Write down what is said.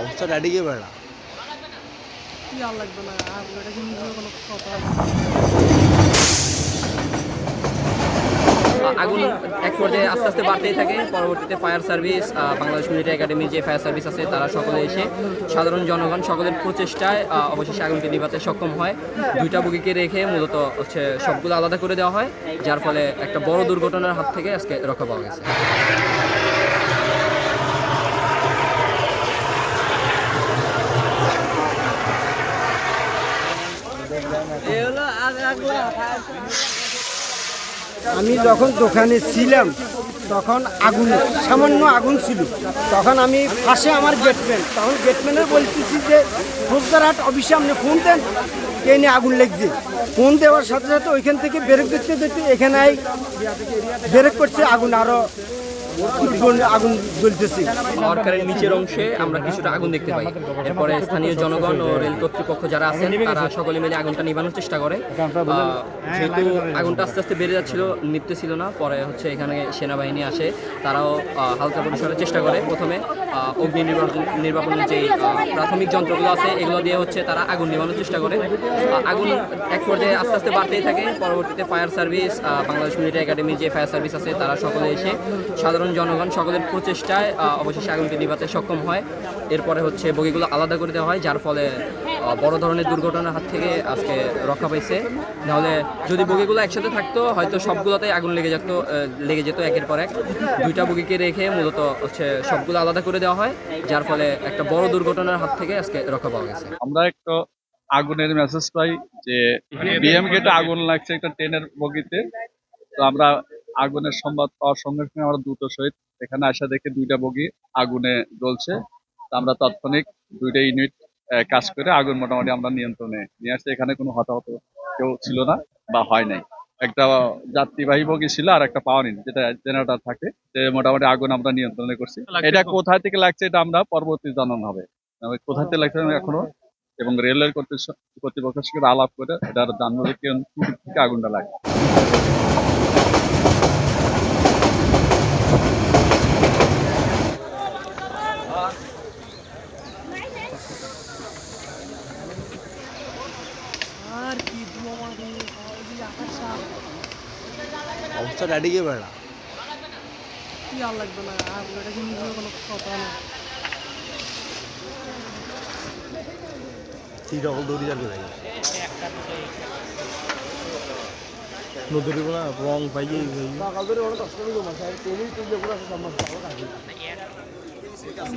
অবস্থাটা এদিকে বেড়া কি আর লাগবে না আর এটা কিন্তু কোনো কথা না। আগুন এক পর্যায়ে আস্তে আস্তে বাড়তেই থাকে। পরবর্তীতে fire service, Bangladesh military academy যে ফায়ার সার্ভিস আছে তারা সকলে এসে সাধারণ জনগণ সকলের প্রচেষ্টায় অবশেষে আগুনকে নিভাতে সক্ষম হয়। দুইটা বগিকে রেখে মূলত হচ্ছে সবগুলো আলাদা করে দেওয়া হয়, যার ফলে একটা বড় দুর্ঘটনার হাত থেকে আজকে রক্ষা পাওয়া গেছে। আমি যখন দোকানে ছিলাম তখন আগুন সামান্য আগুন ছিল। তখন আমি পাশে আমার গেটম্যান, তখন গেটম্যানের বলতেছি যে ফৌজদারহাট অফিসে আপনি ফোন দেন, কে নিয়ে আগুন লেগছে। ফোন দেওয়ার সাথে সাথে ওইখান থেকে ব্রেক দেখতে দেখতে এখানে ব্রেক করছে, আগুন আরও আগুন জ্বলতেছে। সরকারের নিচের অংশে আমরা কিছুটা আগুন দেখতে পাই। এরপরে স্থানীয় জনগণ ও রেল কর্তৃপক্ষ যারা আছেন তারা সকলে মিলে আগুনটা নিভানোর চেষ্টা করে। যেহেতু আগুনটা আস্তে আস্তে বেড়ে যাচ্ছিল, নিভতেছিল না, পরে হচ্ছে এখানে সেনাবাহিনী আসে, তারাও হালকা পরিসরের চেষ্টা করে। প্রথমে অগ্নি নির্বাপনের যে প্রাথমিক যন্ত্রগুলো আছে এগুলো দিয়ে হচ্ছে তারা আগুন নিভানোর চেষ্টা করে। আগুন এক পর্যায়ে আস্তে আস্তে বাড়তেই থাকে। পরবর্তীতে fire service, Bangladesh military academy যে ফায়ার সার্ভিস আছে তারা সকলে এসে সাধারণ জনগণ সকলের প্রচেষ্টায় অবশেষে আগুনকে নিভাতে সক্ষম হয়। এরপরে হচ্ছে বগিগুলো আলাদা করে দেওয়া হয়, যার ফলে বড় ধরনের দুর্ঘটনার হাত থেকে আজকে রক্ষা পাইছে। নাহলে যদি বগিগুলো একসাথে থাকতো হয়তো সবগুলোতেই আগুন লেগে যেত একের পর এক। দুইটা বগিকে রেখে মূলত হচ্ছে সবগুলো আলাদা করে দেওয়া হয়, যার ফলে একটা বড় দুর্ঘটনার হাত থেকে আজকে রক্ষা পাওয়া গেছে। আমরা একটা আগুনের মেসেজ পাই যে বিএম গেটে আগুন লাগছে একটা ট্রেনের বগিতে। তো আমরা আগুনের সংবাদ পাওয়ার সঙ্গে সঙ্গে আমরা দ্রুত সহিত এখানে আসা দেখে দুইটা বগি আগুনে জ্বলছে। তো আমরা তাৎক্ষণিক দুইটা ইউনিট কাজ করে আগুন মোটামুটি আমরা নিয়ন্ত্রণে নিয়ে আসছি। এখানে কোনো হতাহত কেউ ছিল না বা হয় নাই। একটা যাত্রীবাহী বগি ছিল আর একটা পাওয়ার ইউনিট যেটা জেনারেটর থাকে, মোটামুটি আগুন আমরা নিয়ন্ত্রণে করছি। এটা কোথায় থেকে লাগছে এটা আমরা পরবর্তী জানানো হবে। কোথায় থেকে লাগছে এখনো, এবং রেলের কর্তৃপক্ষের সঙ্গে আলাপ করে এটার জানবো যে কোন দিক থেকে আগুনটা লাগে। আর কি দুয়া মারি আকাশ সাপ অবস্থাটা এদিকে বেড়া কি আর লাগবে না আর এটা কিন্তু কোনো কথা না। সিট অকল দৌড়ি যাবে নাকি নদীর না রং পাইয়ে ঠিক আছে